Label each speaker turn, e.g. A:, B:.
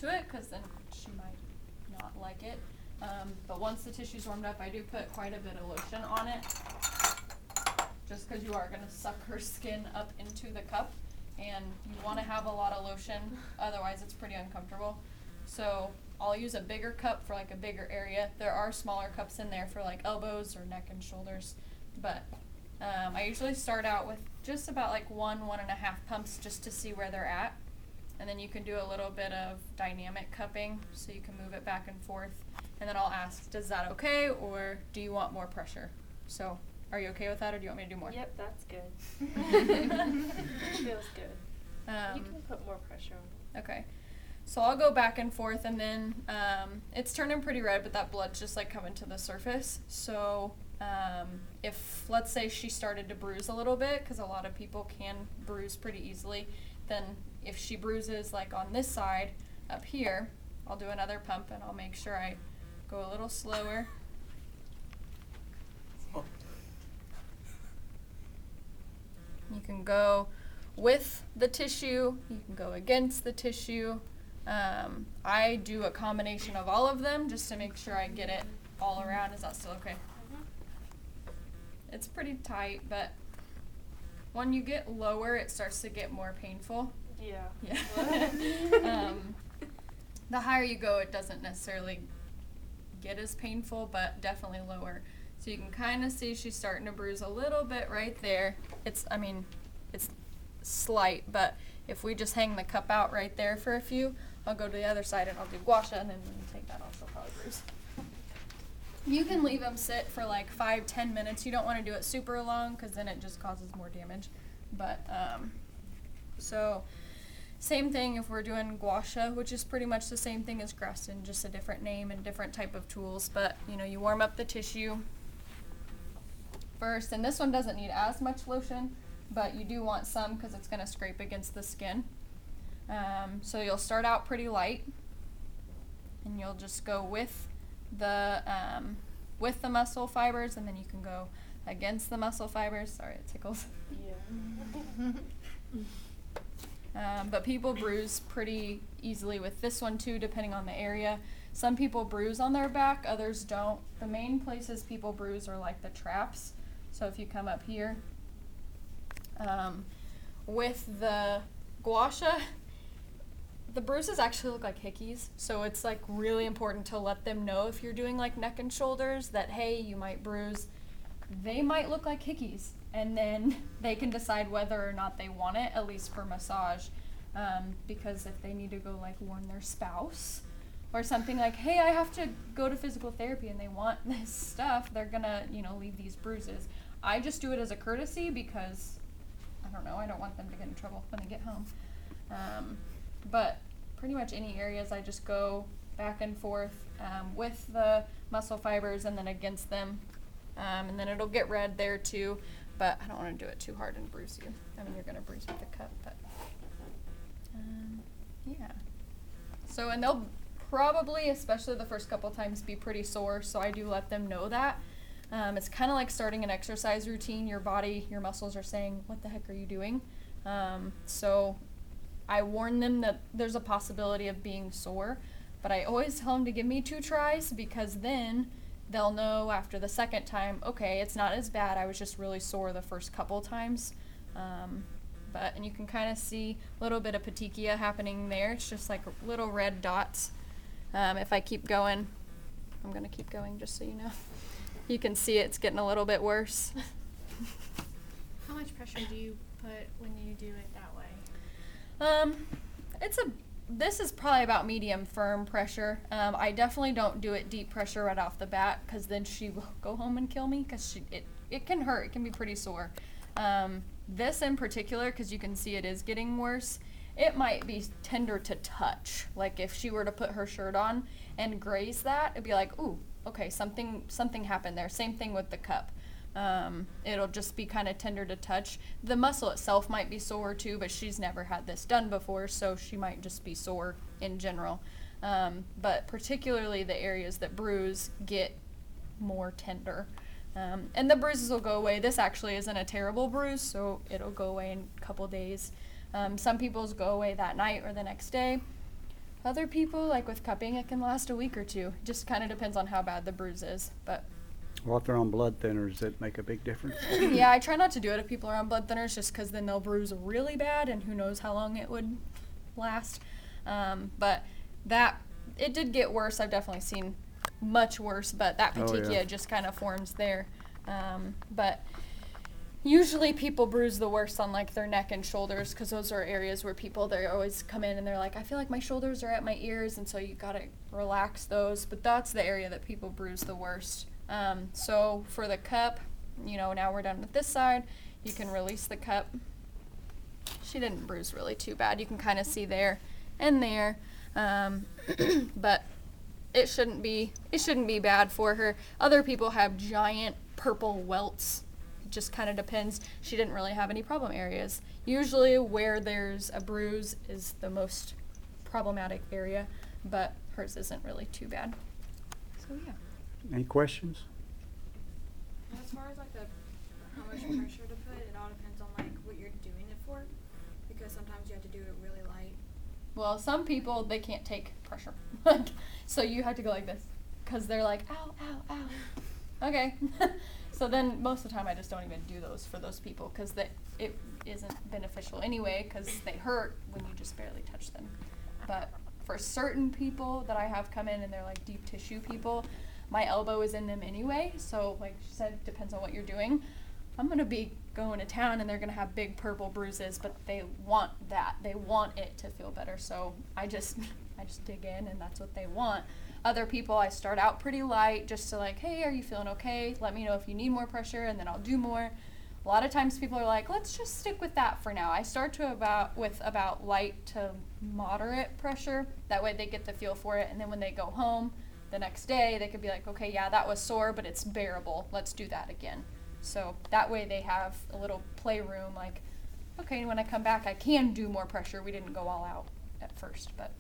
A: to it, because then she might not like it. But once the tissue's warmed up, I do put quite a bit of lotion on it, just because you are going to suck her skin up into the cup, and you want to have a lot of lotion, otherwise it's pretty uncomfortable. So I'll use a bigger cup for like a bigger area. There are smaller cups in there for like elbows or neck and shoulders, but I usually start out with just about like 1.5 pumps just to see where they're at. And then you can do a little bit of dynamic cupping, so you can move it back and forth. And then I'll ask, does that okay, or do you want more pressure? So, are you okay with that, or do you want me to do more?
B: Yep, that's good. Feels good. You can put more pressure on it.
A: Okay. So I'll go back and forth, and then it's turning pretty red, but that blood's just like coming to the surface. So if, let's say, she started to bruise a little bit, because a lot of people can bruise pretty easily, then if she bruises like on this side up here, I'll do another pump, and I'll make sure I go a little slower. You can go with the tissue, you can go against the tissue. I do a combination of all of them just to make sure I get it all around. Is that still okay? It's pretty tight, but when you get lower, it starts to get more painful.
B: Yeah.
A: The higher you go, it doesn't necessarily get as painful, but definitely lower. So you can kind of see she's starting to bruise a little bit right there. It's slight, but if we just hang the cup out right there for a few, I'll go to the other side and I'll do gua sha, and then when you take that off, she'll probably bruise. You can leave them sit for like 5-10 minutes. You don't want to do it super long, because then it just causes more damage. But so same thing if we're doing gua sha, which is pretty much the same thing as Graston, just a different name and different type of tools. But you warm up the tissue first, and this one doesn't need as much lotion, but you do want some because it's going to scrape against the skin. So you'll start out pretty light, and you'll just go with the muscle fibers, and then you can go against the muscle fibers. Sorry, it tickles.
B: Yeah.
A: But people bruise pretty easily with this one too, depending on the area. Some people bruise on their back, others don't. The main places people bruise are like the traps. So if you come up here, with the gua sha, the bruises actually look like hickeys, so it's like really important to let them know if you're doing like neck and shoulders that, hey, you might bruise. They might look like hickeys, and then they can decide whether or not they want it, at least for massage, because if they need to go like warn their spouse or something like, hey, I have to go to physical therapy and they want this stuff, they're gonna leave these bruises. I just do it as a courtesy because I don't know, I don't want them to get in trouble when they get home. But pretty much any areas, I just go back and forth with the muscle fibers and then against them. And then it'll get red there too, but I don't want to do it too hard and bruise you. I mean, you're going to bruise with the cup, but yeah. So, and they'll probably, especially the first couple times, be pretty sore, so I do let them know that. It's kind of like starting an exercise routine. Your body, your muscles are saying, what the heck are you doing? So I warn them that there's a possibility of being sore, but I always tell them to give me 2 tries, because then they'll know after the second time, okay, it's not as bad. I was just really sore the first couple times. And you can kind of see a little bit of petechia happening there. It's just like little red dots. If I keep going, I'm going to keep going just so you know. You can see it's getting a little bit worse.
C: How much pressure do you put when you do it that way?
A: This is probably about medium firm pressure. I definitely don't do it deep pressure right off the bat, because then she will go home and kill me, because it can hurt. It can be pretty sore. This in particular, because you can see it is getting worse, it might be tender to touch. Like if she were to put her shirt on and graze that, it'd be like, ooh, okay, something happened there. Same thing with the cup. It'll just be kind of tender to touch. The muscle itself might be sore too, but she's never had this done before, so she might just be sore in general. But particularly the areas that bruise get more tender. And the bruises will go away. This actually isn't a terrible bruise, so it'll go away in a couple days. Some people's go away that night or the next day. Other people, like with cupping, it can last a week or two. Just kind of depends on how bad the bruise is. But
D: Well, if they're on blood thinners, does it make a big difference?
A: yeah, I try not to do it if people are on blood thinners, just because then they'll bruise really bad, and who knows how long it would last. But it did get worse. I've definitely seen much worse, but that
D: Oh,
A: petechia
D: yeah.
A: just kind of forms there. But usually people bruise the worst on like their neck and shoulders, because those are areas where they always come in and they're like, I feel like my shoulders are at my ears, and so you gotta relax those. But that's the area that people bruise the worst. So for the cup, now we're done with this side. You can release the cup. She didn't bruise really too bad. You can kind of see there and there, but it shouldn't be bad for her. Other people have giant purple welts. It just kind of depends. She didn't really have any problem areas. Usually where there's a bruise is the most problematic area, but hers isn't really too bad. So yeah.
D: Any questions?
E: As far as like how much pressure to put, it all depends on like what you're doing it for, because sometimes you have to do it really light.
A: Well, some people, they can't take pressure. So you have to go like this, because they're like, ow, ow, ow. Okay. So then most of the time I just don't even do those for those people, because it isn't beneficial anyway, because they hurt when you just barely touch them. But for certain people that I have come in and they're like deep tissue people, my elbow is in them anyway. So like she said, depends on what you're doing. I'm going to be going to town and they're going to have big purple bruises, but they want that. They want it to feel better. So I just dig in, and that's what they want. Other people, I start out pretty light, just to like, hey, are you feeling okay? Let me know if you need more pressure, and then I'll do more. A lot of times people are like, let's just stick with that for now. I start with about light to moderate pressure. That way they get the feel for it, and then when they go home the next day, they could be like, okay, yeah, that was sore, but it's bearable. Let's do that again. So that way they have a little playroom, like, okay, when I come back, I can do more pressure. We didn't go all out at first, but